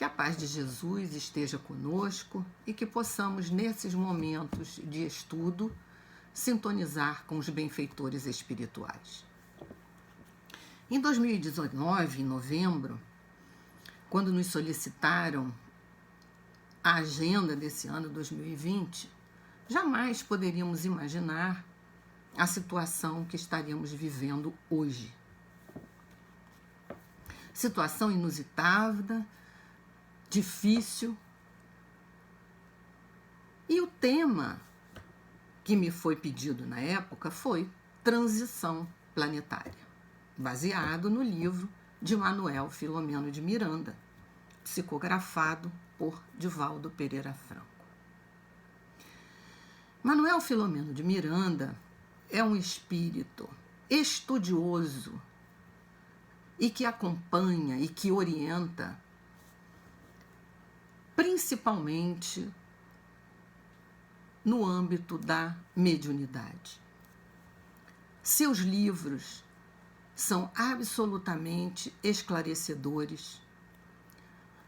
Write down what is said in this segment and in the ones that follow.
Que a paz de Jesus esteja conosco e que possamos, nesses momentos de estudo, sintonizar com os benfeitores espirituais. Em 2019, em novembro, quando nos solicitaram a agenda desse ano 2020, jamais poderíamos imaginar a situação que estaríamos vivendo hoje. Situação inusitada, difícil. E o tema que me foi pedido na época foi transição planetária, baseado no livro de Manuel Filomeno de Miranda, psicografado por Divaldo Pereira Franco. Manuel Filomeno de Miranda é um espírito estudioso e que acompanha e que orienta principalmente no âmbito da mediunidade. Seus livros são absolutamente esclarecedores,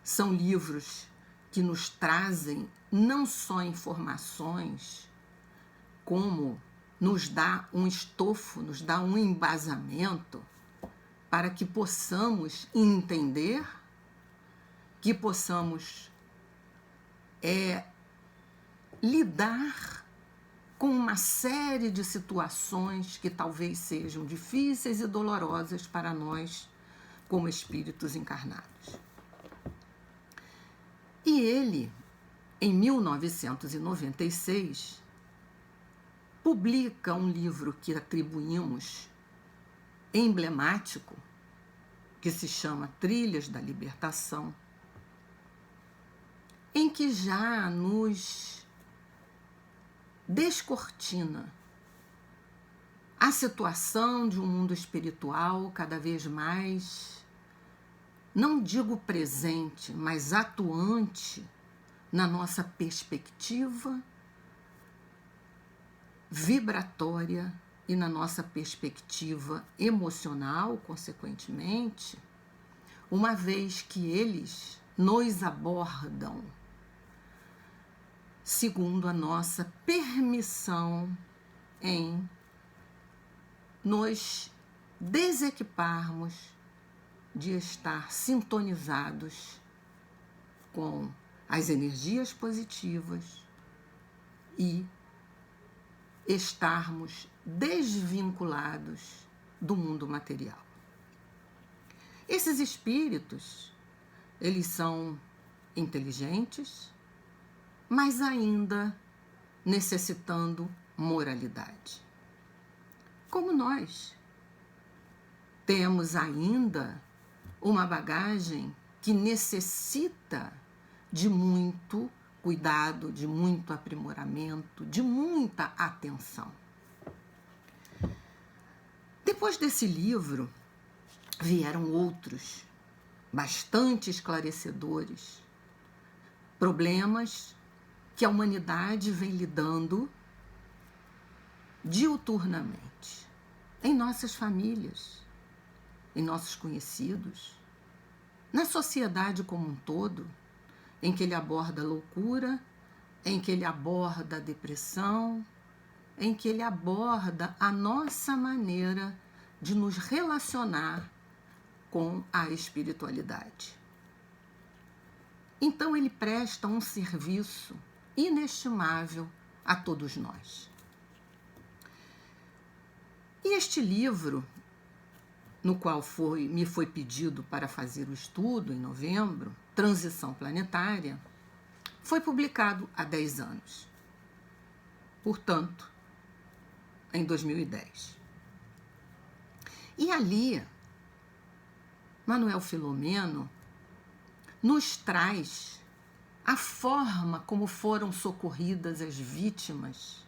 são livros que nos trazem não só informações, como nos dá um estofo, nos dá um embasamento para que possamos entender, que possamos lidar com uma série de situações que talvez sejam difíceis e dolorosas para nós como espíritos encarnados. E ele, em 1996, publica um livro que atribuímos emblemático, que se chama Trilhas da Libertação, em que já nos descortina a situação de um mundo espiritual cada vez mais, não digo presente, mas atuante na nossa perspectiva vibratória e na nossa perspectiva emocional, consequentemente, uma vez que eles nos abordam segundo a nossa permissão em nos desequiparmos de estar sintonizados com as energias positivas e estarmos desvinculados do mundo material. Esses espíritos, eles são inteligentes, mas ainda necessitando moralidade. Como nós, temos ainda uma bagagem que necessita de muito cuidado, de muito aprimoramento, de muita atenção. Depois desse livro, vieram outros, bastante esclarecedores, problemas que a humanidade vem lidando diuturnamente, em nossas famílias, em nossos conhecidos, na sociedade como um todo, em que ele aborda a loucura, em que ele aborda a depressão, em que ele aborda a nossa maneira de nos relacionar com a espiritualidade. Então ele presta um serviço inestimável a todos nós. E este livro, no qual me foi pedido para fazer o estudo em novembro, Transição Planetária, foi publicado há 10 anos. Portanto, em 2010. E ali, Manuel Filomeno nos traz a forma como foram socorridas as vítimas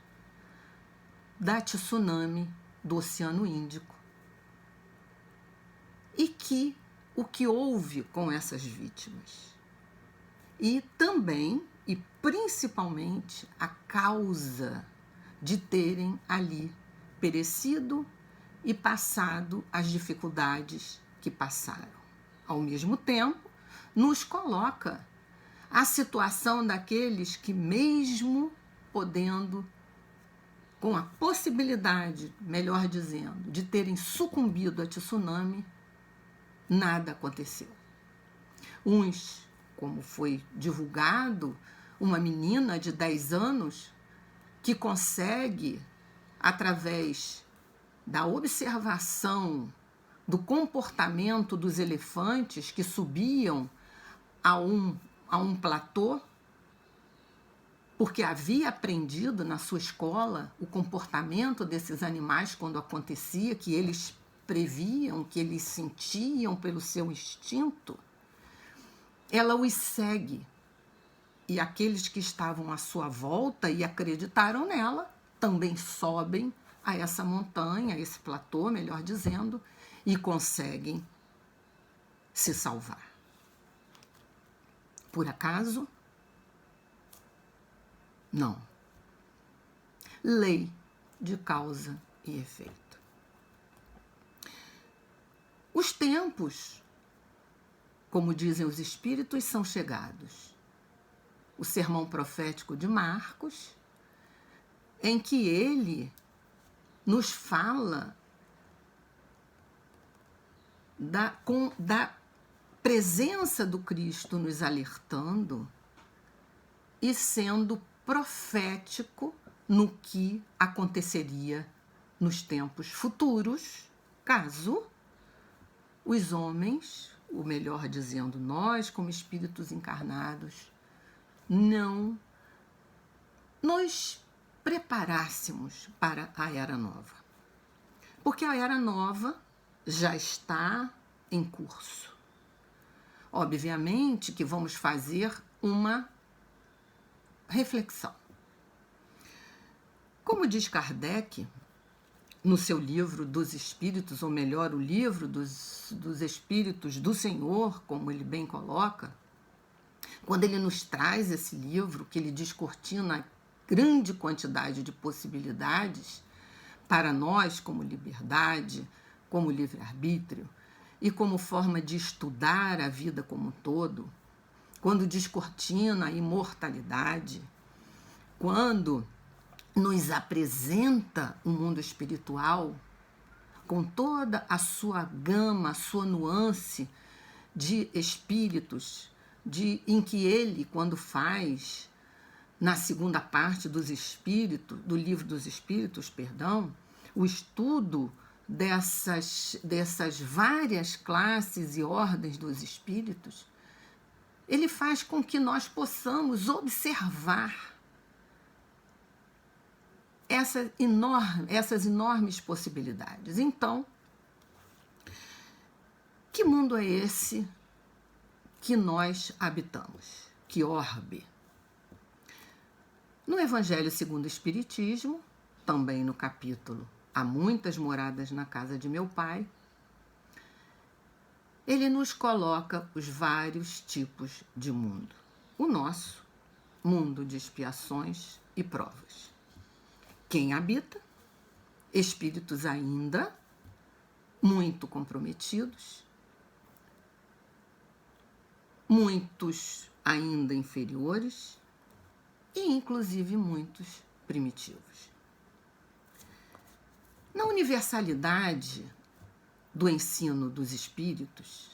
da tsunami do Oceano Índico e o que houve com essas vítimas. E também, e principalmente, a causa de terem ali perecido e passado as dificuldades que passaram. Ao mesmo tempo, nos coloca a situação daqueles que, mesmo podendo, com a possibilidade, melhor dizendo, de terem sucumbido a tsunami, nada aconteceu. Uns, como foi divulgado, uma menina de 10 anos que consegue, através da observação do comportamento dos elefantes que subiam a um platô, porque havia aprendido na sua escola o comportamento desses animais quando acontecia, que eles previam, que eles sentiam pelo seu instinto, ela os segue. E aqueles que estavam à sua volta e acreditaram nela também sobem a essa montanha, a esse platô, melhor dizendo, e conseguem se salvar. Por acaso? Não. Lei de causa e efeito. Os tempos, como dizem os espíritos, são chegados. O sermão profético de Marcos, em que ele nos fala da presença do Cristo nos alertando e sendo profético no que aconteceria nos tempos futuros, caso os homens, ou melhor dizendo, nós como espíritos encarnados, não nos preparássemos para a Era Nova. Porque a Era Nova já está em curso. Obviamente que vamos fazer uma reflexão. Como diz Kardec, no seu livro dos Espíritos, ou melhor, o livro dos Espíritos do Senhor, como ele bem coloca, quando ele nos traz esse livro, que ele descortina grande quantidade de possibilidades para nós, como liberdade, como livre-arbítrio, e como forma de estudar a vida como um todo, quando descortina a imortalidade, quando nos apresenta o mundo espiritual com toda a sua gama, a sua nuance de espíritos, em que ele, quando faz, na segunda parte dos espíritos, do livro dos Espíritos, o estudo dessas várias classes e ordens dos espíritos, ele faz com que nós possamos observar essas enormes possibilidades. Então, que mundo é esse que nós habitamos? Que orbe? No Evangelho segundo o Espiritismo, também no capítulo Há muitas moradas na casa de meu pai, ele nos coloca os vários tipos de mundo. O nosso, mundo de expiações e provas. Quem habita? Espíritos ainda muito comprometidos, muitos ainda inferiores e, inclusive, muitos primitivos. Na universalidade do ensino dos espíritos,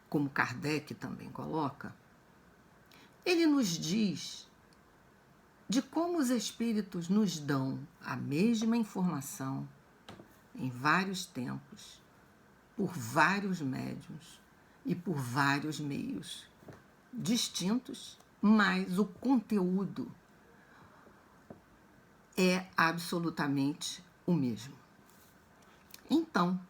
como Kardec também coloca, ele nos diz de como os espíritos nos dão a mesma informação em vários tempos, por vários médiuns e por vários meios distintos, mas o conteúdo é absolutamente o mesmo. Então,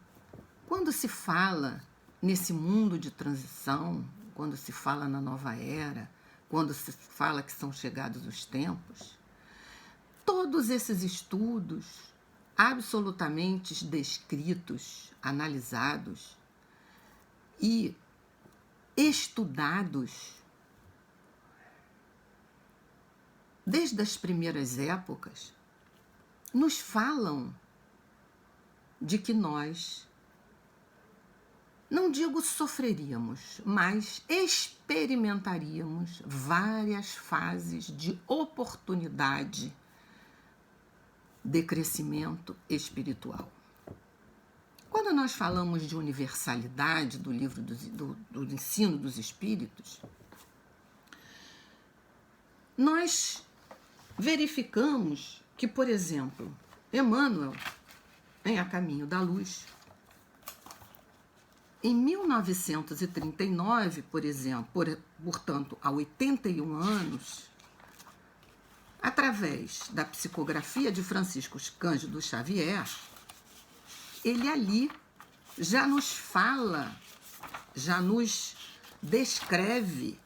quando se fala nesse mundo de transição, quando se fala na nova era, quando se fala que são chegados os tempos, todos esses estudos absolutamente descritos, analisados e estudados desde as primeiras épocas, nos falam de que nós não digo sofreríamos, mas experimentaríamos várias fases de oportunidade de crescimento espiritual. Quando nós falamos de universalidade do livro do ensino dos espíritos, nós verificamos que, por exemplo, Emmanuel, em A Caminho da Luz, em 1939, por exemplo, portanto, há 81 anos, através da psicografia de Francisco Cândido Xavier, ele ali já nos fala, já nos descreve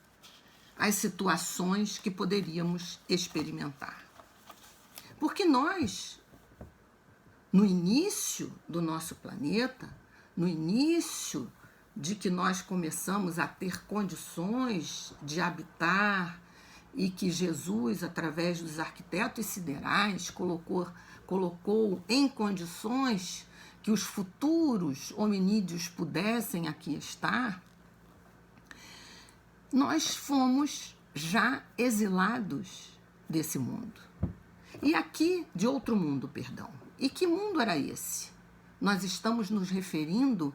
as situações que poderíamos experimentar. Porque nós, no início do nosso planeta, no início de que nós começamos a ter condições de habitar e que Jesus, através dos arquitetos siderais, colocou em condições que os futuros hominídeos pudessem aqui estar, nós fomos já exilados desse mundo. E aqui, de outro mundo, perdão. E que mundo era esse? Nós estamos nos referindo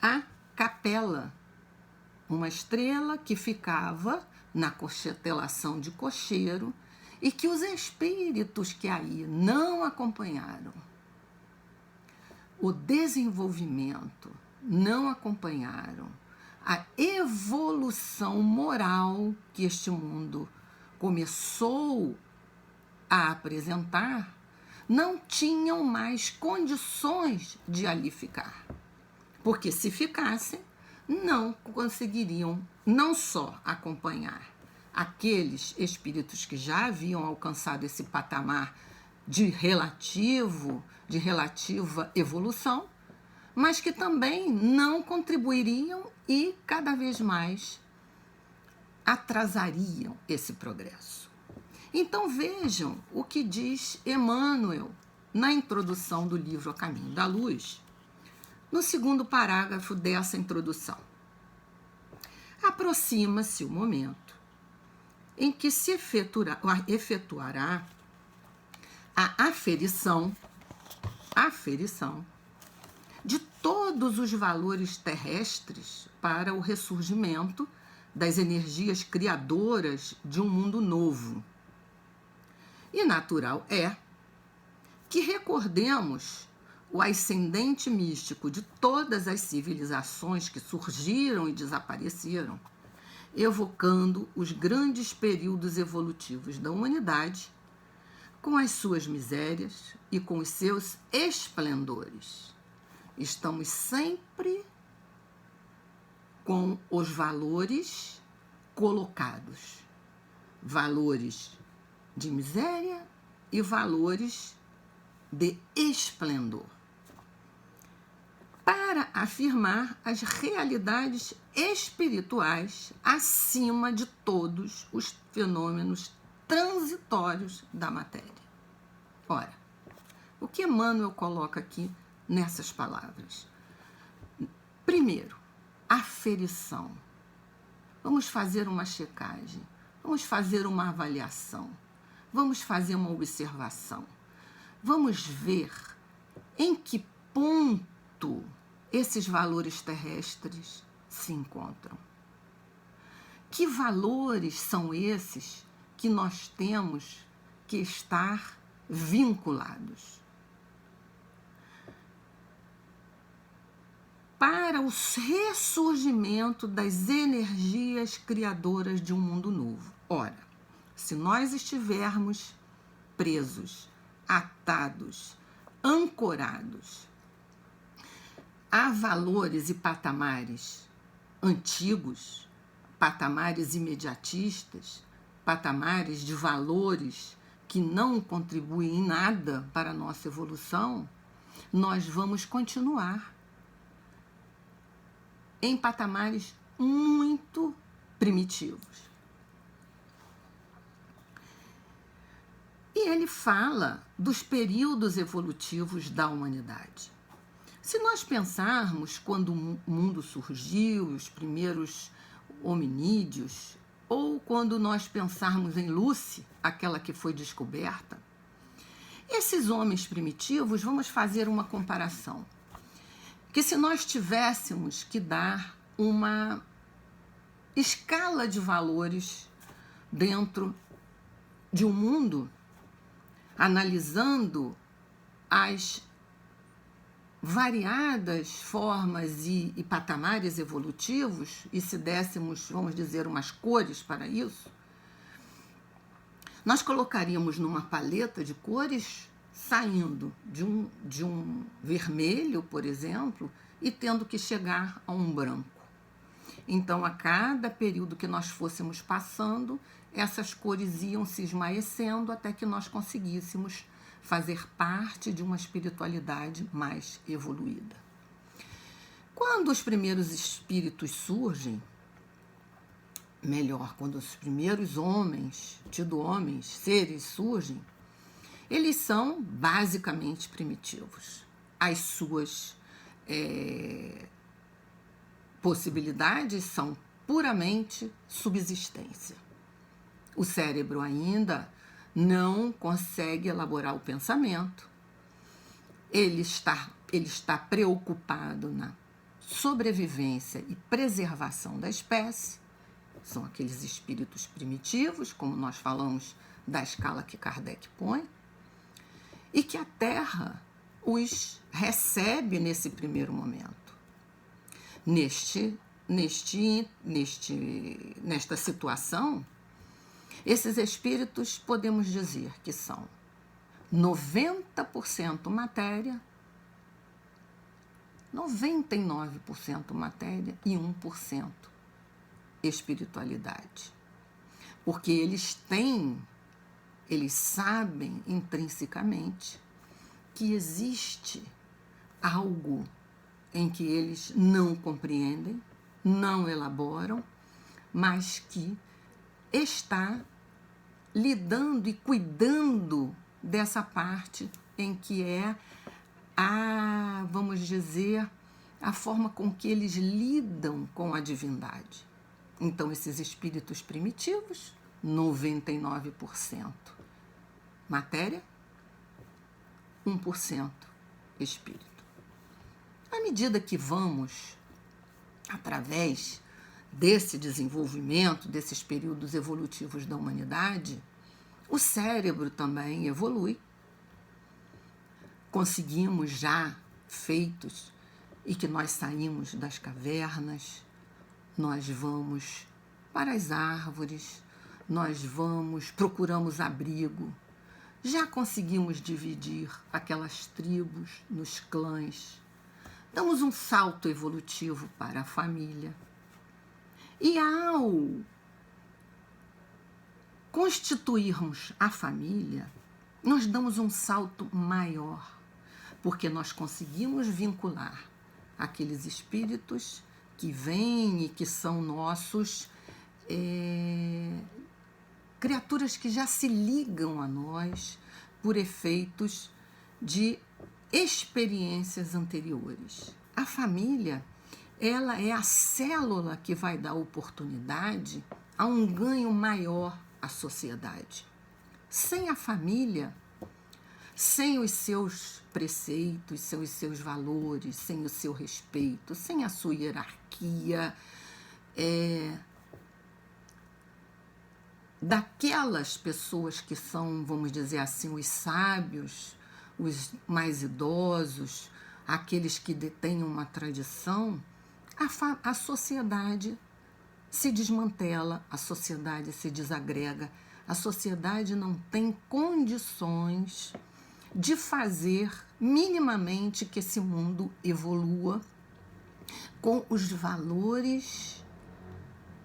à Capela, uma estrela que ficava na constelação de Cocheiro e que os espíritos que aí não acompanharam o desenvolvimento, não acompanharam a evolução moral que este mundo começou a apresentar, não tinham mais condições de ali ficar. Porque se ficassem, não conseguiriam não só acompanhar aqueles espíritos que já haviam alcançado esse patamar de relativa evolução, mas que também não contribuiriam e cada vez mais atrasariam esse progresso. Então vejam o que diz Emmanuel na introdução do livro A Caminho da Luz, no segundo parágrafo dessa introdução. Aproxima-se o momento em que se efetuará a aferição de todos os valores terrestres para o ressurgimento das energias criadoras de um mundo novo. E natural é que recordemos o ascendente místico de todas as civilizações que surgiram e desapareceram, evocando os grandes períodos evolutivos da humanidade, com as suas misérias e com os seus esplendores. Estamos sempre com os valores colocados, valores de miséria e valores de esplendor, para afirmar as realidades espirituais acima de todos os fenômenos transitórios da matéria. Ora, o que Emmanuel coloca aqui nessas palavras? Primeiro, aferição. Vamos fazer uma checagem, vamos fazer uma avaliação, vamos fazer uma observação, vamos ver em que ponto esses valores terrestres se encontram. Que valores são esses que nós temos que estar vinculados? Para o ressurgimento das energias criadoras de um mundo novo. Ora, se nós estivermos presos, atados, ancorados a valores e patamares antigos, patamares imediatistas, patamares de valores que não contribuem em nada para a nossa evolução, nós vamos continuar em patamares muito primitivos. E ele fala dos períodos evolutivos da humanidade. Se nós pensarmos quando o mundo surgiu, os primeiros hominídeos, ou quando nós pensarmos em Lucy, aquela que foi descoberta, esses homens primitivos, vamos fazer uma comparação. Que se nós tivéssemos que dar uma escala de valores dentro de um mundo, analisando as variadas formas e patamares evolutivos, e se dessemos, vamos dizer, umas cores para isso, nós colocaríamos numa paleta de cores, saindo de um vermelho, por exemplo, e tendo que chegar a um branco. Então, a cada período que nós fôssemos passando, essas cores iam se esmaecendo até que nós conseguíssemos fazer parte de uma espiritualidade mais evoluída. Quando os primeiros espíritos surgem, melhor, quando os primeiros homens, seres surgem, eles são basicamente primitivos. As suas possibilidades são puramente subsistência. O cérebro ainda não consegue elaborar o pensamento, ele está preocupado na sobrevivência e preservação da espécie, são aqueles espíritos primitivos, como nós falamos da escala que Kardec põe, e que a Terra os recebe nesse primeiro momento. Nesta situação, esses espíritos podemos dizer que são 90% matéria, 99% matéria e 1% espiritualidade. Porque eles sabem intrinsecamente que existe algo em que eles não compreendem, não elaboram, mas que está lidando e cuidando dessa parte em que é vamos dizer, a forma com que eles lidam com a divindade. Então, esses espíritos primitivos, 99% matéria, 1% espírito. À medida que vamos, através desse desenvolvimento, desses períodos evolutivos da humanidade, o cérebro também evolui. Conseguimos já feitos e que nós saímos das cavernas, nós vamos para as árvores, procuramos abrigo, já conseguimos dividir aquelas tribos nos clãs, damos um salto evolutivo para a família. E ao constituirmos a família, nós damos um salto maior, porque nós conseguimos vincular aqueles espíritos que vêm e que são nossos criaturas que já se ligam a nós por efeitos de experiências anteriores. A família, ela é a célula que vai dar oportunidade a um ganho maior à sociedade. Sem a família, sem os seus preceitos, sem os seus valores, sem o seu respeito, sem a sua hierarquia, daquelas pessoas que são, vamos dizer assim, os sábios, os mais idosos, aqueles que detêm uma tradição, a sociedade se desmantela, a sociedade se desagrega, a sociedade não tem condições de fazer minimamente que esse mundo evolua com os valores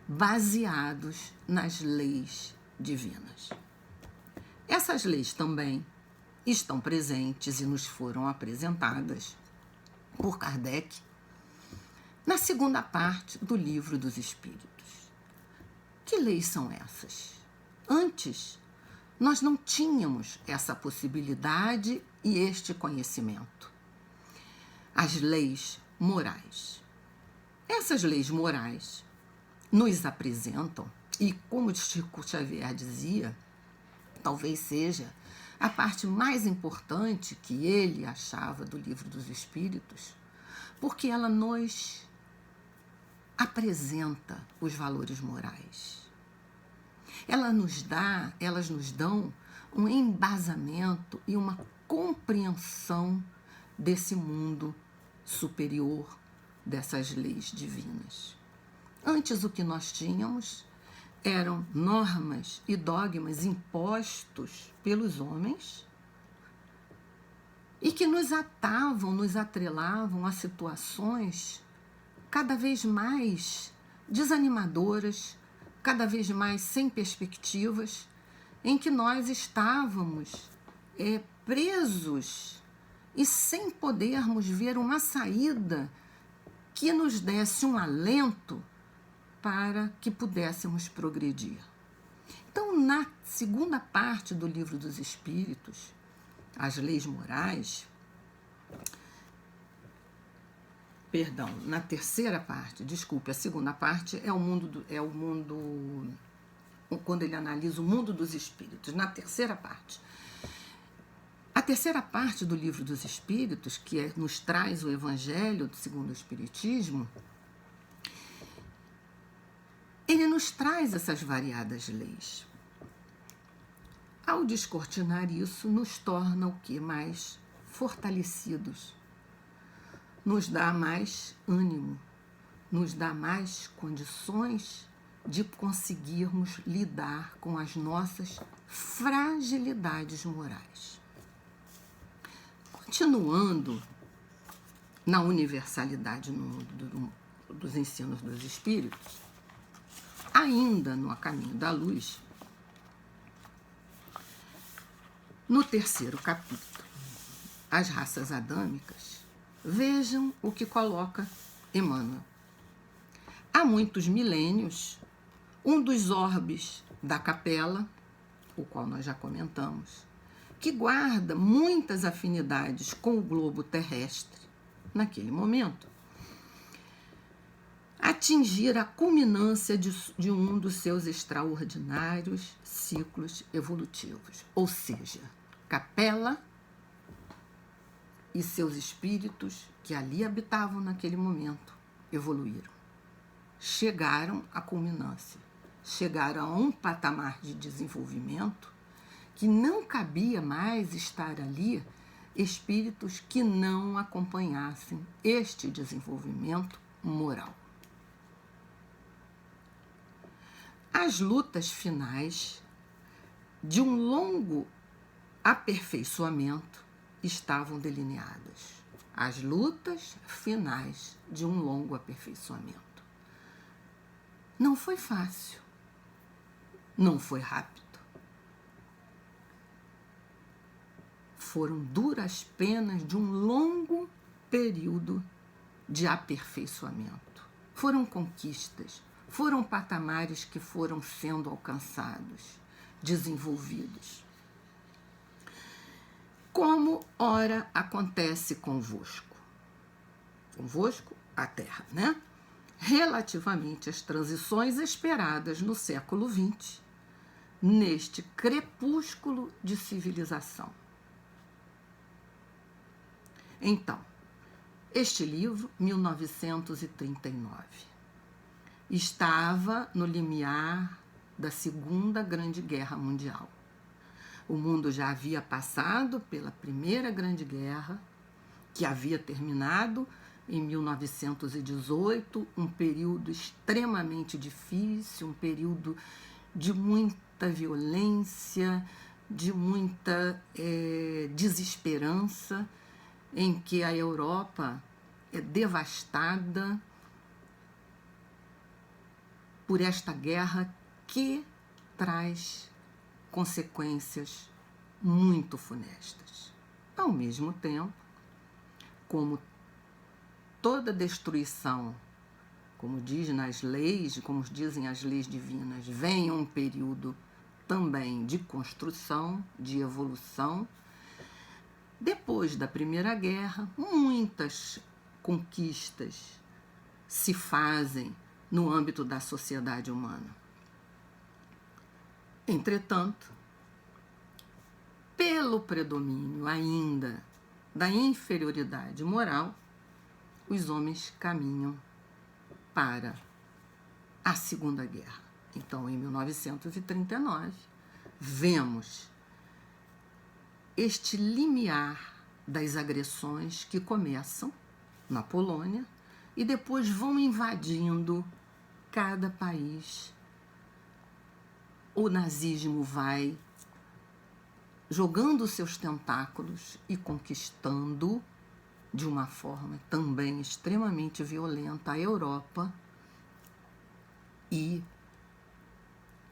baseados nas leis divinas. Essas leis também estão presentes e nos foram apresentadas por Kardec na segunda parte do Livro dos Espíritos. Que leis são essas? Antes, nós não tínhamos essa possibilidade e este conhecimento. as leis morais. Essas leis morais nos apresentam, e como Chico Xavier dizia, talvez seja a parte mais importante que ele achava do Livro dos Espíritos, porque ela nos apresenta os valores morais. Elas nos dão um embasamento e uma compreensão desse mundo superior, dessas leis divinas. Antes, o que nós tínhamos eram normas e dogmas impostos pelos homens e que nos atavam, nos atrelavam a situações cada vez mais desanimadoras, cada vez mais sem perspectivas, em que nós estávamos presos e sem podermos ver uma saída que nos desse um alento para que pudéssemos progredir. Então, na segunda parte do Livro dos Espíritos, as leis morais, na terceira parte, desculpe, a segunda parte é o mundo, quando ele analisa o mundo dos espíritos, na terceira parte. A terceira parte do Livro dos Espíritos, que nos traz o Evangelho segundo o Espiritismo, ele nos traz essas variadas leis. Ao descortinar isso, nos torna o quê? Mais fortalecidos, nos dá mais ânimo, nos dá mais condições de conseguirmos lidar com as nossas fragilidades morais. Continuando na universalidade dos ensinos dos espíritos, ainda no A Caminho da Luz, no terceiro capítulo, As Raças Adâmicas, vejam o que coloca Emmanuel. Há muitos milênios, um dos orbes da capela, o qual nós já comentamos, que guarda muitas afinidades com o globo terrestre, naquele momento, atingir a culminância de um dos seus extraordinários ciclos evolutivos, ou seja, capela e seus espíritos que ali habitavam naquele momento evoluíram, chegaram à culminância, chegaram a um patamar de desenvolvimento que não cabia mais estar ali espíritos que não acompanhassem este desenvolvimento moral. As lutas finais de um longo aperfeiçoamento estavam delineadas. As lutas finais de um longo aperfeiçoamento. Não foi fácil, não foi rápido. Foram duras penas de um longo período de aperfeiçoamento. Foram conquistas, foram patamares que foram sendo alcançados, desenvolvidos. Como ora acontece convosco? Convosco, a Terra, né? Relativamente às transições esperadas no século XX, neste crepúsculo de civilização. Então, este livro, 1939, estava no limiar da Segunda Grande Guerra Mundial. O mundo já havia passado pela Primeira Grande Guerra, que havia terminado em 1918, um período extremamente difícil, um período de muita violência, de muita desesperança, em que a Europa é devastada por esta guerra que traz consequências muito funestas. Ao mesmo tempo, como toda destruição, como diz nas leis, como dizem as leis divinas, vem um período também de construção, de evolução. Depois da Primeira Guerra, muitas conquistas se fazem no âmbito da sociedade humana. Entretanto, pelo predomínio ainda da inferioridade moral, os homens caminham para a Segunda Guerra. Então, em 1939, vemos este limiar das agressões que começam na Polônia e depois vão invadindo cada país. O nazismo vai jogando seus tentáculos e conquistando de uma forma também extremamente violenta a Europa e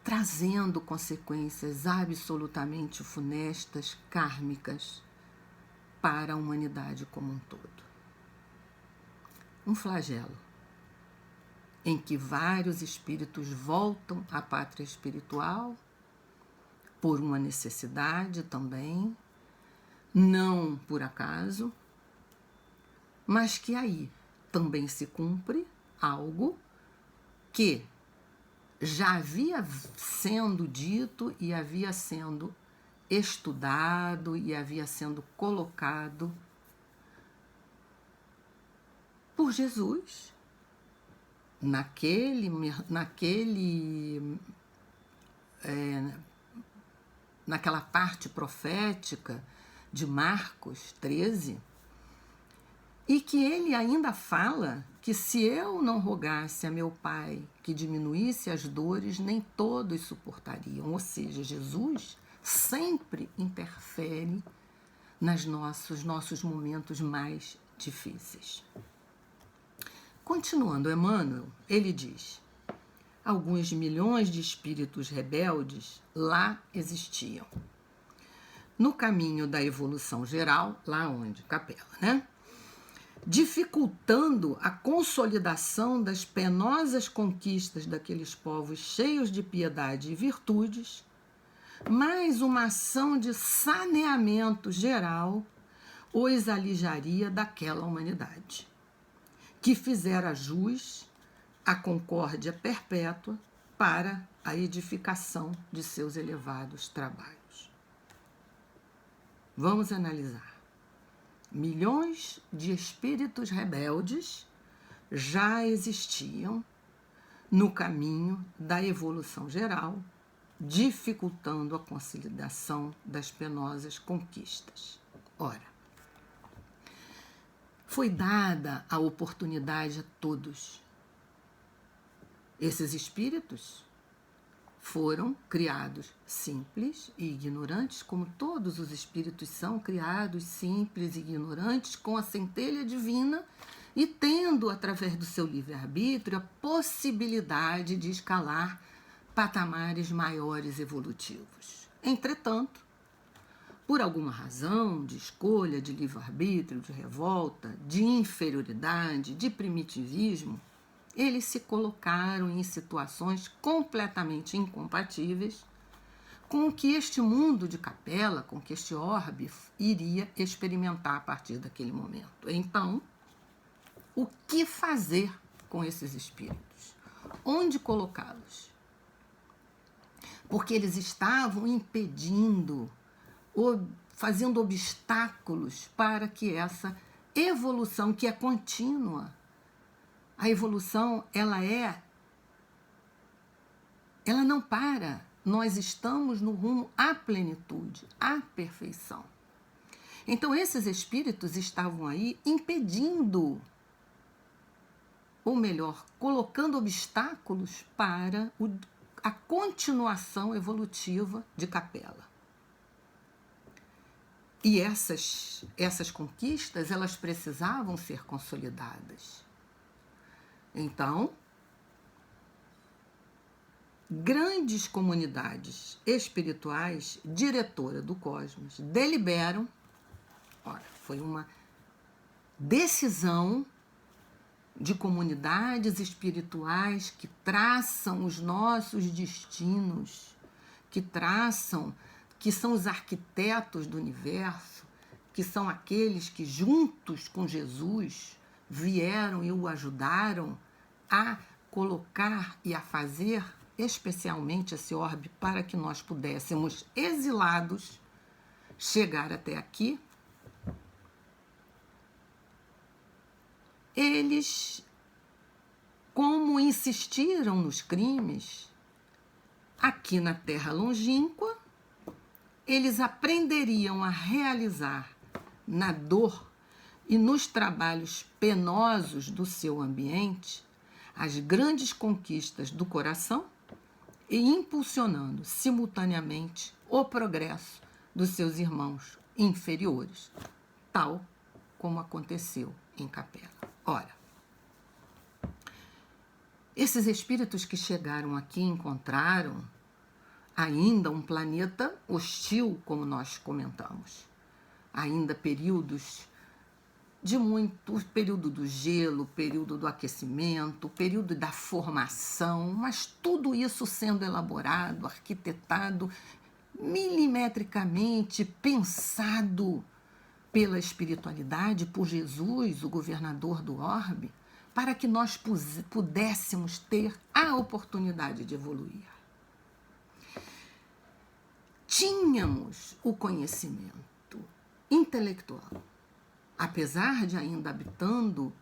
trazendo consequências absolutamente funestas, kármicas, para a humanidade como um todo. Um flagelo em que vários espíritos voltam à pátria espiritual por uma necessidade também, não por acaso, mas que aí também se cumpre algo que já havia sendo dito e havia sendo estudado e havia sendo colocado por Jesus naquela parte profética de Marcos 13, e que ele ainda fala que se eu não rogasse a meu Pai que diminuísse as dores, nem todos suportariam. Ou seja, Jesus sempre interfere nos nossos momentos mais difíceis. Continuando Emmanuel, ele diz: alguns milhões de espíritos rebeldes lá existiam. No caminho da evolução geral, lá onde? Capela, né? Dificultando a consolidação das penosas conquistas daqueles povos cheios de piedade e virtudes, mas uma ação de saneamento geral os alijaria daquela humanidade, que fizera jus à concórdia perpétua para a edificação de seus elevados trabalhos. Vamos analisar. Milhões de espíritos rebeldes já existiam no caminho da evolução geral, dificultando a consolidação das penosas conquistas. Ora, foi dada a oportunidade a todos. Esses espíritos foram criados simples e ignorantes, como todos os espíritos são criados simples e ignorantes, com a centelha divina e tendo, através do seu livre-arbítrio, a possibilidade de escalar patamares maiores evolutivos. Entretanto, por alguma razão de escolha, de livre-arbítrio, de revolta, de inferioridade, de primitivismo, eles se colocaram em situações completamente incompatíveis com o que este mundo de Capela, com que este orbe iria experimentar a partir daquele momento. Então, o que fazer com esses espíritos? Onde colocá-los? Porque eles estavam impedindo, fazendo obstáculos para que essa evolução, que é contínua, a evolução, ela não para. Nós estamos no rumo à plenitude, à perfeição. Então, esses espíritos estavam aí impedindo, ou melhor, colocando obstáculos para a continuação evolutiva de Capela. E essas conquistas, elas precisavam ser consolidadas. Então, grandes comunidades espirituais, diretora do cosmos, deliberam, foi uma decisão de comunidades espirituais que traçam os nossos destinos, que são os arquitetos do universo, que são aqueles que juntos com Jesus vieram e o ajudaram a colocar e a fazer especialmente esse orbe para que nós pudéssemos, exilados, chegar até aqui. Eles, como insistiram nos crimes, aqui na terra longínqua, eles aprenderiam a realizar na dor e nos trabalhos penosos do seu ambiente as grandes conquistas do coração e impulsionando simultaneamente o progresso dos seus irmãos inferiores, tal como aconteceu em Capela. Ora, esses espíritos que chegaram aqui encontraram ainda um planeta hostil, como nós comentamos. Ainda períodos de muito, período do gelo, período do aquecimento, período da formação, mas tudo isso sendo elaborado, arquitetado, milimetricamente, pensado pela espiritualidade, por Jesus, o governador do orbe, para que nós pudéssemos ter a oportunidade de evoluir. Tínhamos o conhecimento intelectual, apesar de ainda habitando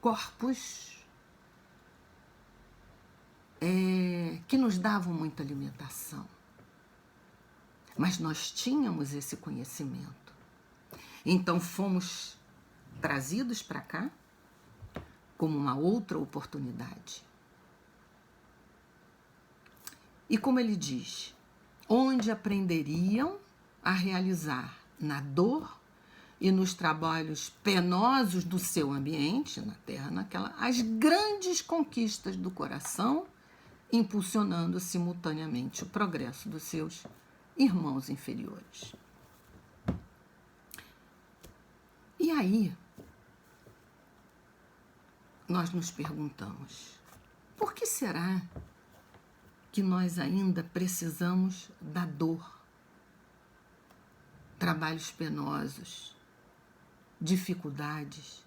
corpos que nos davam muita limitação. Mas nós tínhamos esse conhecimento. Então fomos trazidos para cá como uma outra oportunidade. E como ele diz, onde aprenderiam a realizar na dor e nos trabalhos penosos do seu ambiente, na terra, as grandes conquistas do coração, impulsionando simultaneamente o progresso dos seus irmãos inferiores. E aí, nós nos perguntamos, por que será que nós ainda precisamos da dor, trabalhos penosos, dificuldades,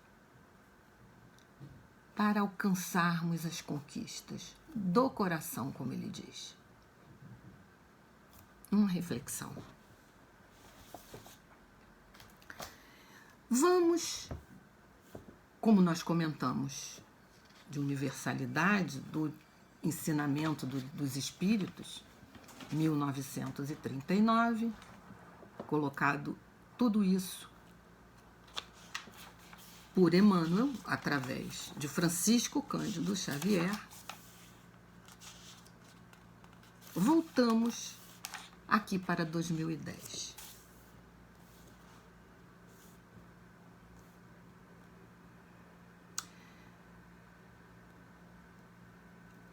para alcançarmos as conquistas do coração, como ele diz? Uma reflexão. Vamos, como nós comentamos, de universalidade do ensinamento dos espíritos, 1939, colocado tudo isso por Emmanuel, através de Francisco Cândido Xavier. Voltamos aqui para 2010.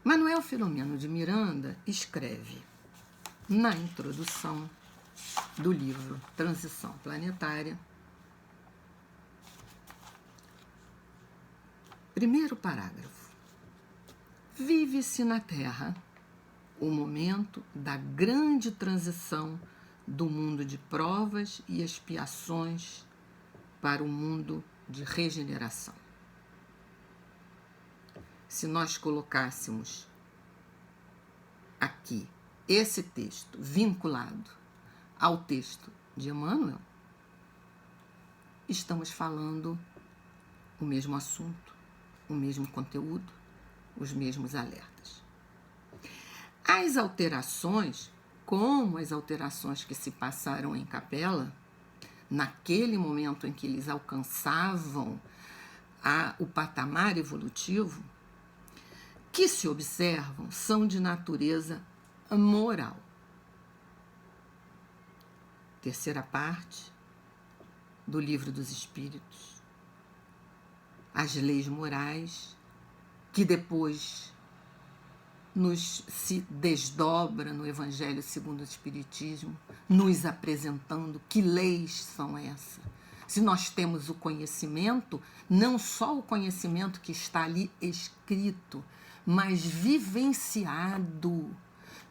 Manuel Filomeno de Miranda escreve na introdução do livro Transição Planetária, primeiro parágrafo: vive-se na Terra o momento da grande transição do mundo de provas e expiações para o mundo de regeneração. Se nós colocássemos aqui esse texto vinculado ao texto de Emmanuel, estamos falando o mesmo assunto, o mesmo conteúdo, os mesmos alertas. As alterações, como as alterações que se passaram em Capela, naquele momento em que eles alcançavam o patamar evolutivo, que se observam são de natureza moral. Terceira parte do Livro dos Espíritos. As leis morais, que depois se desdobra no Evangelho segundo o Espiritismo, nos apresentando que leis são essas. Se nós temos o conhecimento, não só o conhecimento que está ali escrito, mas vivenciado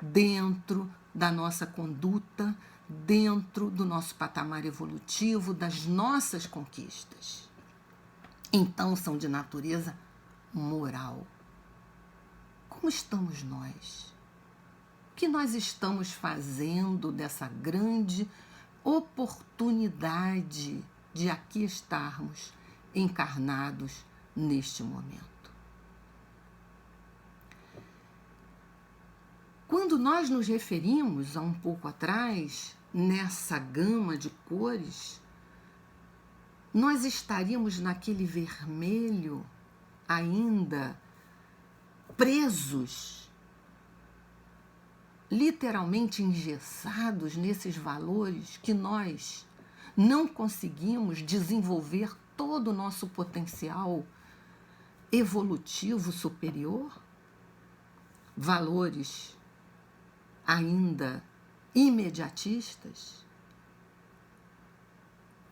dentro da nossa conduta, dentro do nosso patamar evolutivo, das nossas conquistas. então são de natureza moral. Como estamos nós? O que nós estamos fazendo dessa grande oportunidade de aqui estarmos encarnados neste momento? Quando nós nos referimos a um pouco atrás, nessa gama de cores, nós estaríamos naquele vermelho ainda presos, literalmente engessados nesses valores que nós não conseguimos desenvolver todo o nosso potencial evolutivo superior? Valores ainda imediatistas,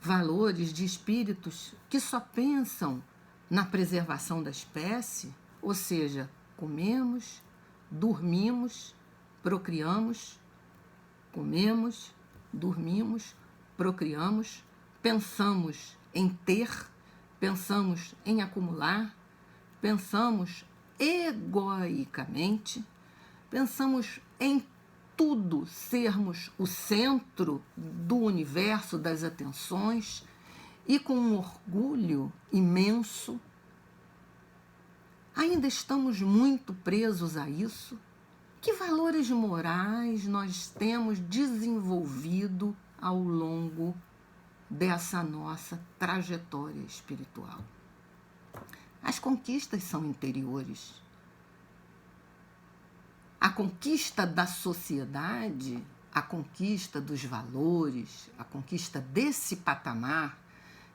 valores de espíritos que só pensam na preservação da espécie, ou seja, comemos, dormimos, procriamos, comemos, dormimos, procriamos, pensamos em ter, pensamos em acumular, pensamos egoicamente, pensamos em tudo sermos o centro do universo das atenções e com um orgulho imenso. Ainda estamos muito presos a isso? Que valores morais nós temos desenvolvido ao longo dessa nossa trajetória espiritual? As conquistas são interiores. A conquista da sociedade, a conquista dos valores, a conquista desse patamar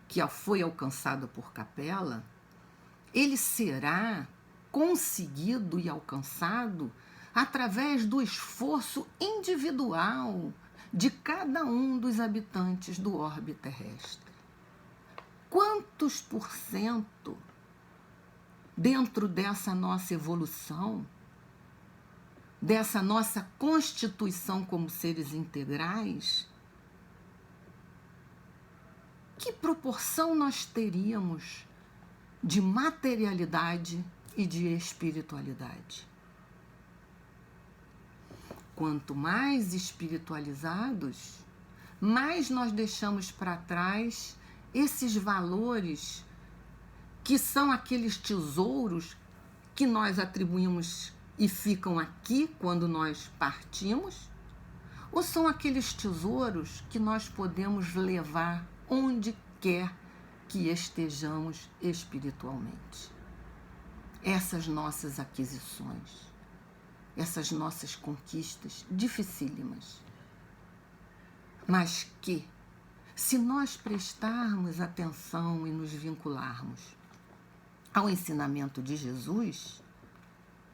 que foi alcançado por Capella, ele será conseguido e alcançado através do esforço individual de cada um dos habitantes do orbe terrestre. Quantos por cento dentro dessa nossa evolução, dessa nossa constituição como seres integrais, que proporção nós teríamos de materialidade e de espiritualidade? Quanto mais espiritualizados, mais nós deixamos para trás esses valores que são aqueles tesouros que nós atribuímos e ficam aqui quando nós partimos? Ou são aqueles tesouros que nós podemos levar onde quer que estejamos espiritualmente? Essas nossas aquisições, essas nossas conquistas dificílimas, mas que, se nós prestarmos atenção e nos vincularmos ao ensinamento de Jesus,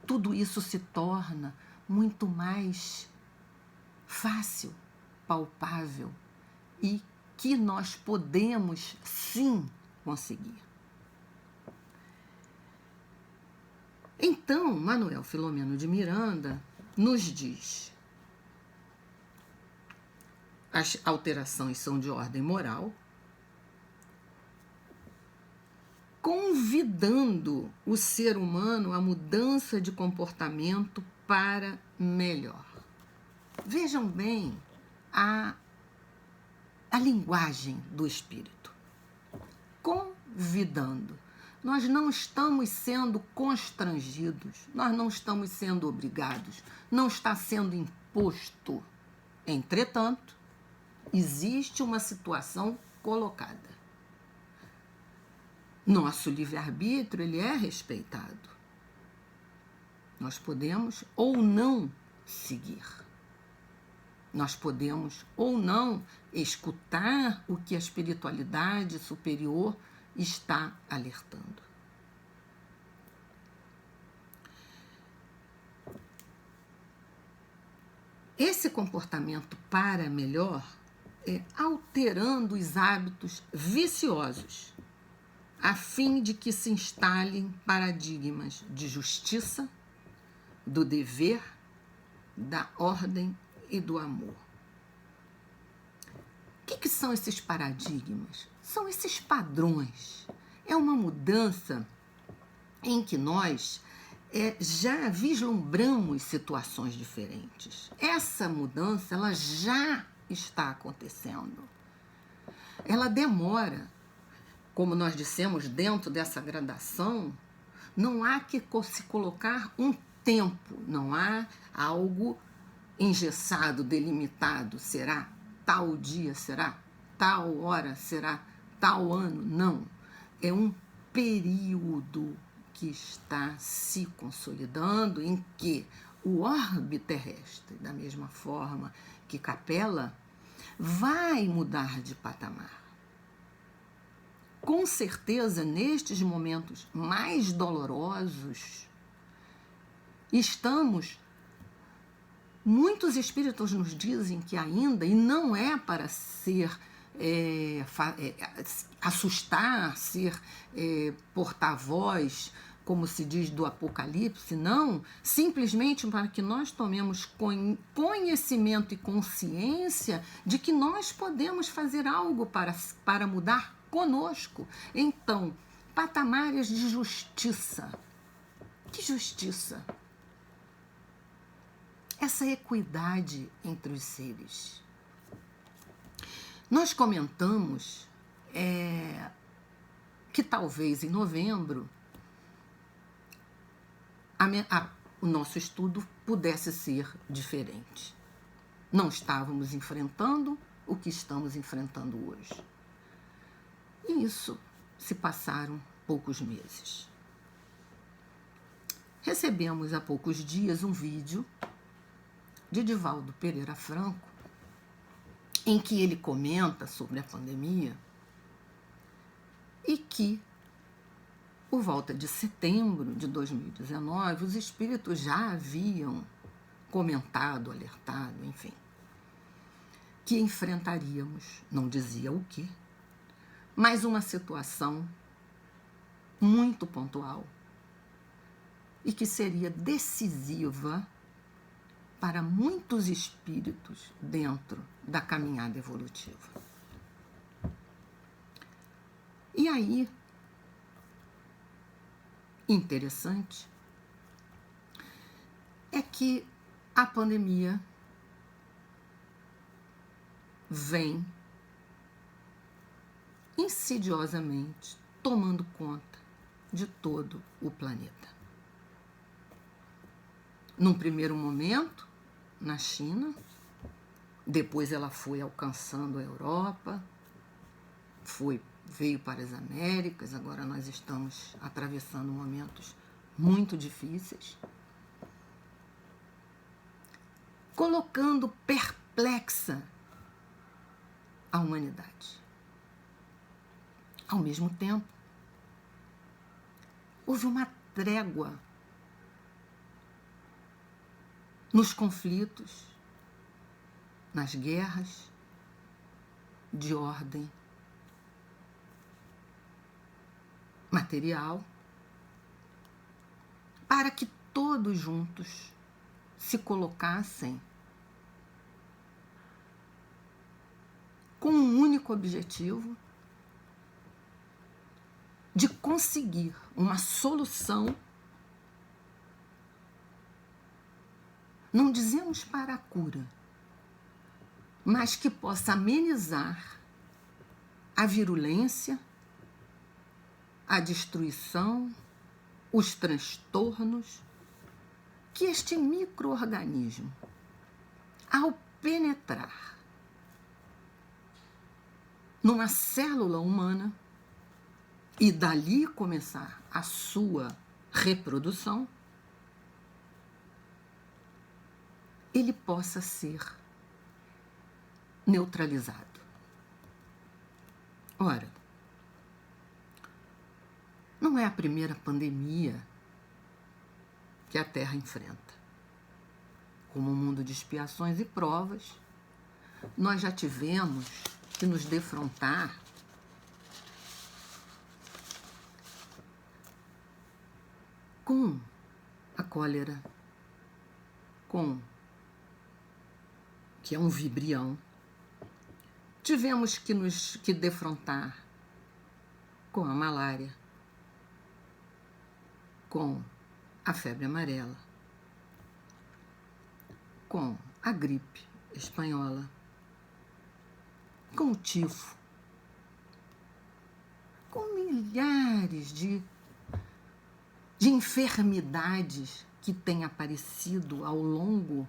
tudo isso se torna muito mais fácil, palpável e que nós podemos sim conseguir. Então, Manuel Filomeno de Miranda nos diz: as alterações são de ordem moral, convidando o ser humano à mudança de comportamento para melhor. Vejam bem a linguagem do espírito. Convidando. Nós não estamos sendo constrangidos, nós não estamos sendo obrigados, não está sendo imposto. Entretanto, existe uma situação colocada. Nosso livre-arbítrio, ele é respeitado. Nós podemos ou não seguir. Nós podemos ou não escutar o que a espiritualidade superior está alertando. Esse comportamento para melhor é alterando os hábitos viciosos, a fim de que se instalem paradigmas de justiça, do dever, da ordem e do amor. O que são esses paradigmas? São esses padrões, É uma mudança em que nós já vislumbramos situações diferentes. Essa mudança, ela já está acontecendo. Ela demora, como nós dissemos, dentro dessa gradação, não há que se colocar um tempo, não há algo engessado, delimitado, será tal dia, será tal hora, será tal ano, não. É um período que está se consolidando em que o orbe terrestre, da mesma forma que Capela, vai mudar de patamar. Com certeza, nestes momentos mais dolorosos, muitos espíritos nos dizem que ainda, e não é para ser assustar, ser porta-voz, como se diz, do Apocalipse, não, simplesmente para que nós tomemos conhecimento e consciência de que nós podemos fazer algo para mudar conosco. Então, patamares de justiça. Que justiça? Essa equidade entre os seres. Nós comentamos que talvez em novembro o nosso estudo pudesse ser diferente. Não estávamos enfrentando o que estamos enfrentando hoje. E isso se passaram poucos meses. Recebemos há poucos dias um vídeo de Divaldo Pereira Franco, em que ele comenta sobre a pandemia e que, por volta de setembro de 2019, os espíritos já haviam comentado, alertado, enfim, que enfrentaríamos, não dizia o quê, mas uma situação muito pontual e que seria decisiva para muitos espíritos dentro da caminhada evolutiva. E aí, interessante, é que a pandemia vem insidiosamente tomando conta de todo o planeta. Num primeiro momento, na China, depois ela foi alcançando a Europa, veio para as Américas, agora nós estamos atravessando momentos muito difíceis, colocando perplexa a humanidade. Ao mesmo tempo, houve uma trégua nos conflitos, nas guerras de ordem material, para que todos juntos se colocassem com um único objetivo de conseguir uma solução, não dizemos para a cura, mas que possa amenizar a virulência, a destruição, os transtornos que este micro-organismo, ao penetrar numa célula humana e dali começar a sua reprodução, ele possa ser neutralizado. Ora, não é a primeira pandemia que a Terra enfrenta. Como um mundo de expiações e provas, nós já tivemos que nos defrontar com a cólera, que é um vibrião. Tivemos que nos defrontar com a malária, com a febre amarela, com a gripe espanhola, com o tifo, com milhares de enfermidades que têm aparecido ao longo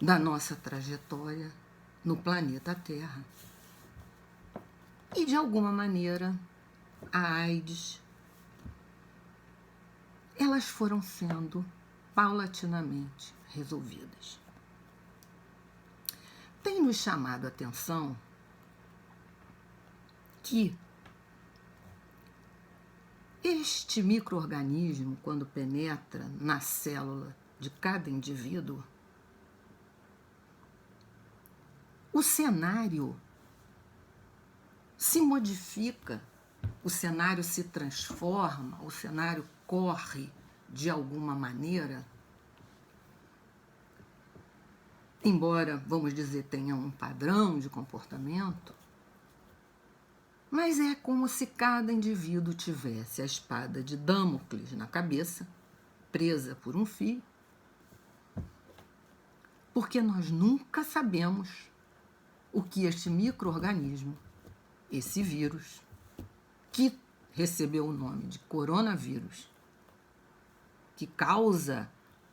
da nossa trajetória no planeta Terra. E, de alguma maneira, a AIDS, elas foram sendo paulatinamente resolvidas. Tem nos chamado a atenção que este micro-organismo, quando penetra na célula de cada indivíduo, o cenário se modifica, o cenário se transforma, o cenário corre de alguma maneira, embora, vamos dizer, tenha um padrão de comportamento, mas é como se cada indivíduo tivesse a espada de Damocles na cabeça, presa por um fio, porque nós nunca sabemos o que este micro-organismo, esse vírus, que recebeu o nome de coronavírus, que causa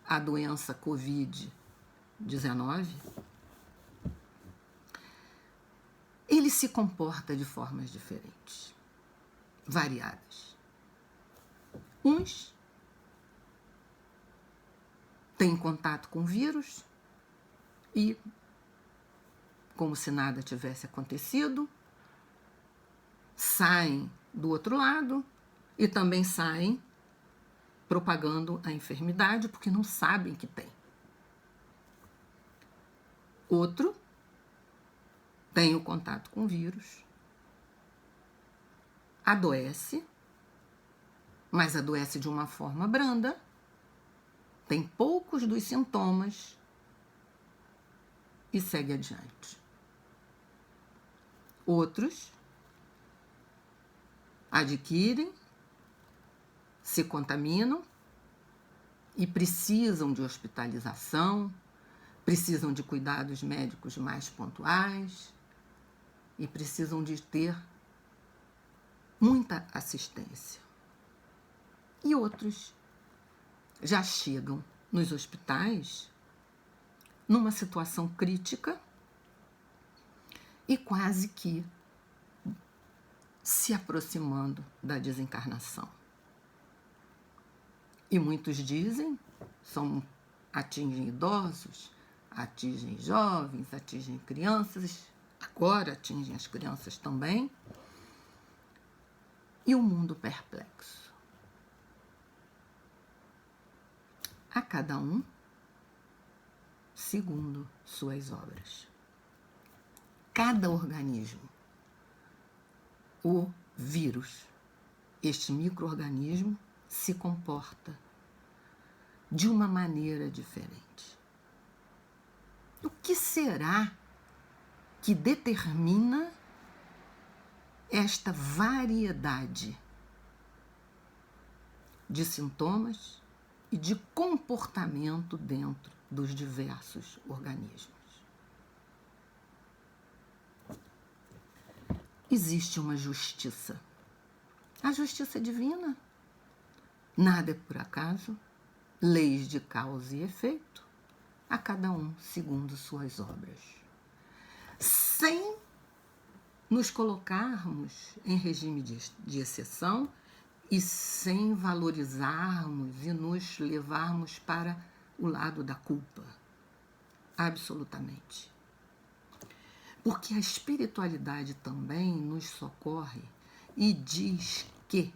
a doença Covid-19, ele se comporta de formas diferentes, variadas. Uns têm contato com o vírus e, como se nada tivesse acontecido, saem do outro lado e também saem propagando a enfermidade porque não sabem que tem. Outro tem o contato com o vírus, adoece, mas adoece de uma forma branda, tem poucos dos sintomas e segue adiante. Outros adquirem, se contaminam e precisam de hospitalização, precisam de cuidados médicos mais pontuais e precisam de ter muita assistência. E outros já chegam nos hospitais numa situação crítica e quase que se aproximando da desencarnação. E muitos dizem, atingem idosos, atingem jovens, atingem crianças, agora atingem as crianças também, e o mundo perplexo. A cada um segundo suas obras. Cada organismo, o vírus, este micro-organismo, se comporta de uma maneira diferente. O que será que determina esta variedade de sintomas e de comportamento dentro dos diversos organismos? Existe uma justiça. A justiça divina. Nada é por acaso, leis de causa e efeito, a cada um segundo suas obras. Sem nos colocarmos em regime de exceção e sem valorizarmos e nos levarmos para o lado da culpa. Absolutamente. Porque a espiritualidade também nos socorre e diz que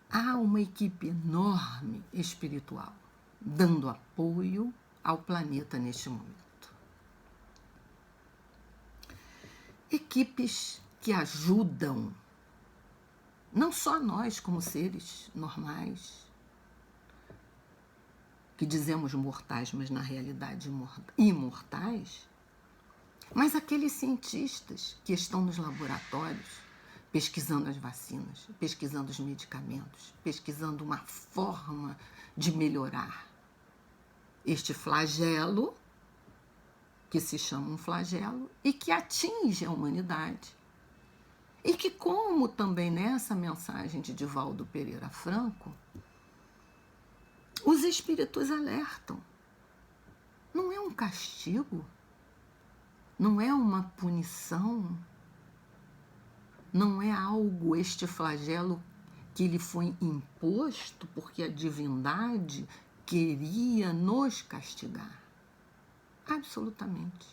há uma equipe enorme espiritual dando apoio ao planeta neste momento. Equipes que ajudam não só nós como seres normais, que dizemos mortais, mas na realidade imortais, Mas aqueles cientistas que estão nos laboratórios, pesquisando as vacinas, pesquisando os medicamentos, pesquisando uma forma de melhorar este flagelo, que se chama um flagelo, e que atinge a humanidade. E que, como também nessa mensagem de Divaldo Pereira Franco, os espíritos alertam. Não é um castigo, não é uma punição, não é algo, este flagelo, que lhe foi imposto porque a divindade queria nos castigar. Absolutamente.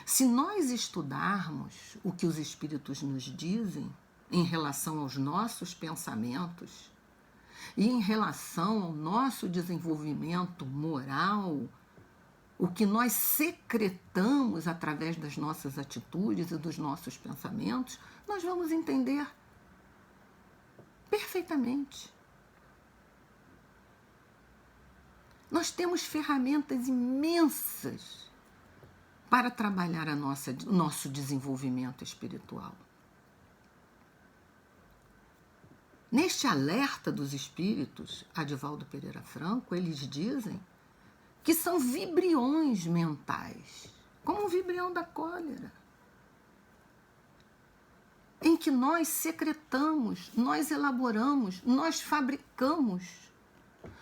Se nós estudarmos o que os espíritos nos dizem em relação aos nossos pensamentos e em relação ao nosso desenvolvimento moral, o que nós secretamos através das nossas atitudes e dos nossos pensamentos, nós vamos entender perfeitamente. Nós temos ferramentas imensas para trabalhar o nosso desenvolvimento espiritual. Neste alerta dos espíritos, Divaldo Pereira Franco, eles dizem que são vibriões mentais, como o vibrião da cólera, em que nós secretamos, nós elaboramos, nós fabricamos,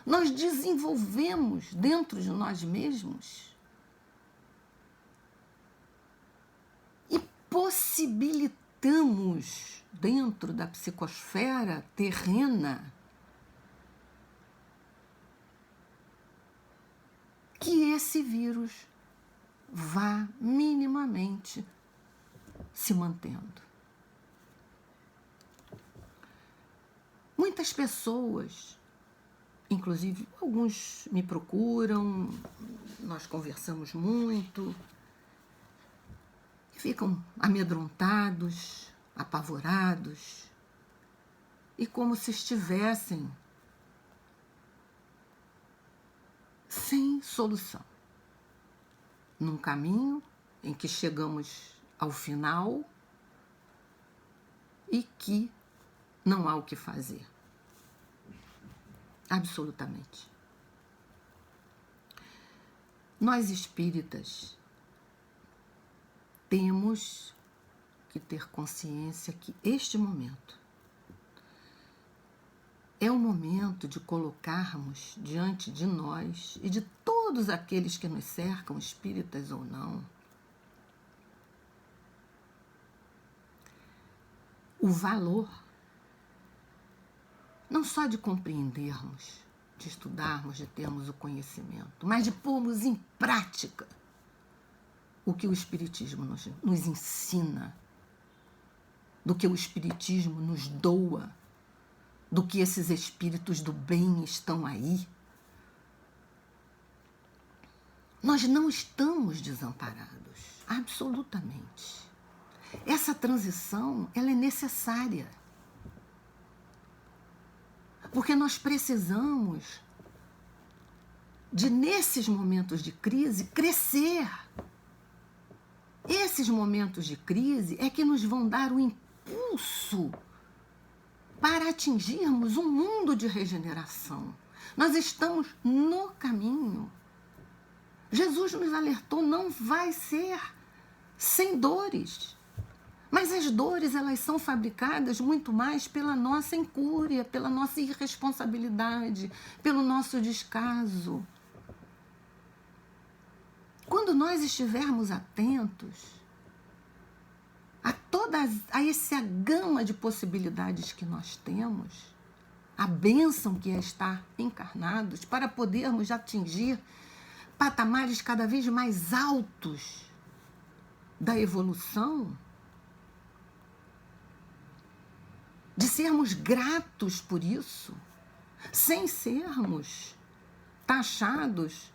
nós desenvolvemos dentro de nós mesmos e possibilitamos dentro da psicosfera terrena que esse vírus vá minimamente se mantendo. Muitas pessoas, inclusive alguns me procuram, nós conversamos muito, ficam amedrontados, apavorados, e como se estivessem sem solução, num caminho em que chegamos ao final e que não há o que fazer. Absolutamente. Nós espíritas temos que ter consciência que este momento é o momento de colocarmos diante de nós e de todos aqueles que nos cercam, espíritas ou não, o valor não só de compreendermos, de estudarmos, de termos o conhecimento, mas de pormos em prática o que o Espiritismo nos ensina, do que o Espiritismo nos doa, do que esses espíritos do bem estão aí. Nós não estamos desamparados, absolutamente. Essa transição, ela é necessária. Porque nós precisamos de, nesses momentos de crise, crescer. Esses momentos de crise é que nos vão dar o impulso para atingirmos um mundo de regeneração. Nós estamos no caminho. Jesus nos alertou, não vai ser sem dores. Mas as dores, elas são fabricadas muito mais pela nossa incúria, pela nossa irresponsabilidade, pelo nosso descaso. Quando nós estivermos atentos a essa gama de possibilidades que nós temos, a bênção que é estar encarnados, para podermos atingir patamares cada vez mais altos da evolução, de sermos gratos por isso, sem sermos taxados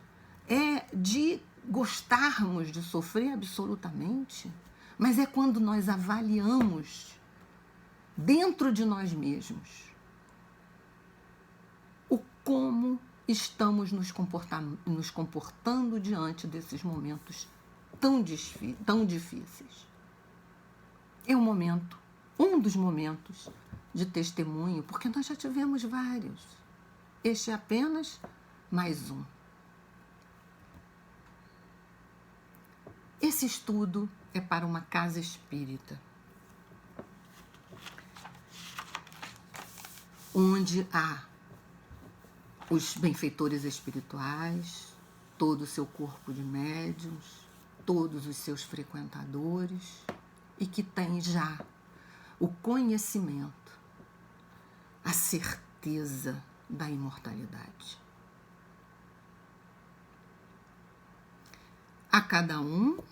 de gostarmos de sofrer absolutamente, mas é quando nós avaliamos dentro de nós mesmos o como estamos nos comportando diante desses momentos tão difíceis. É um dos momentos de testemunho, porque nós já tivemos vários. Este é apenas mais um. Esse estudo é para uma casa espírita, onde há os benfeitores espirituais, todo o seu corpo de médiuns, todos os seus frequentadores, e que tem já o conhecimento, a certeza da imortalidade. A cada um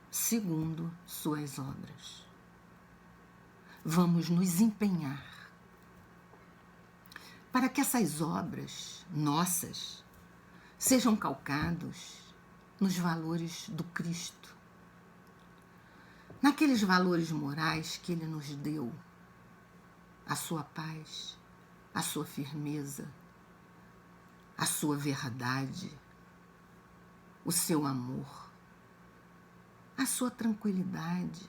segundo suas obras. Vamos nos empenhar para que essas obras nossas sejam calcados nos valores do Cristo, naqueles valores morais que Ele nos deu, a sua paz, a sua firmeza, a sua verdade, o seu amor, a sua tranquilidade,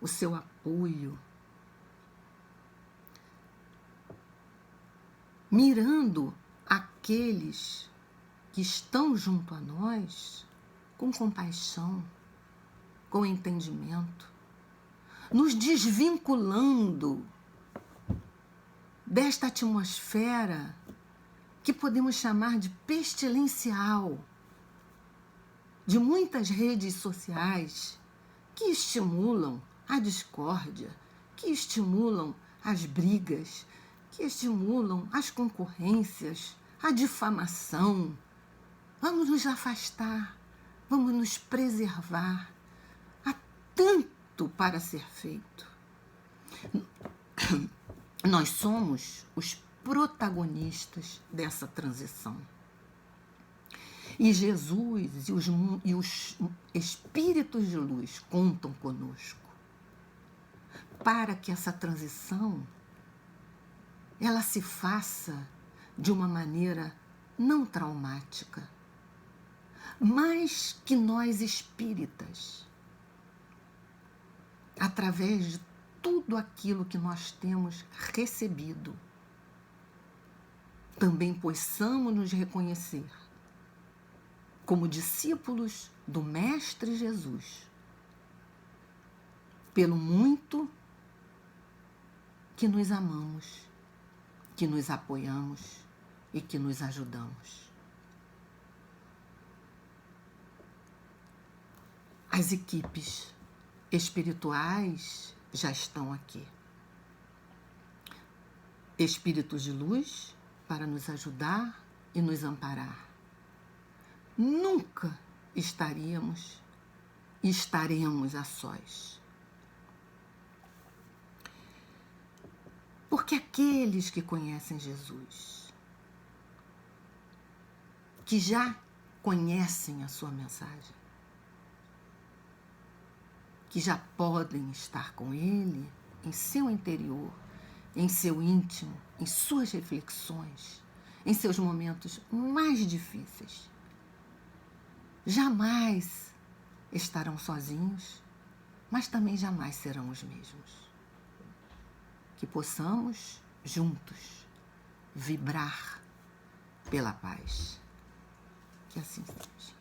o seu apoio, mirando aqueles que estão junto a nós com compaixão, com entendimento, nos desvinculando desta atmosfera que podemos chamar de pestilencial, de muitas redes sociais que estimulam a discórdia, que estimulam as brigas, que estimulam as concorrências, a difamação. Vamos nos afastar, vamos nos preservar. Há tanto para ser feito. Nós somos os protagonistas dessa transição. E Jesus e os espíritos de luz contam conosco para que essa transição ela se faça de uma maneira não traumática, mas que nós espíritas, através de tudo aquilo que nós temos recebido, também possamos nos reconhecer como discípulos do Mestre Jesus, pelo muito que nos amamos, que nos apoiamos e que nos ajudamos. As equipes espirituais já estão aqui. Espíritos de luz para nos ajudar e nos amparar. Nunca estaremos e estaremos a sós. Porque aqueles que conhecem Jesus, que já conhecem a sua mensagem, que já podem estar com Ele em seu interior, em seu íntimo, em suas reflexões, em seus momentos mais difíceis, jamais estarão sozinhos, mas também jamais serão os mesmos. Que possamos, juntos, vibrar pela paz. Que assim seja.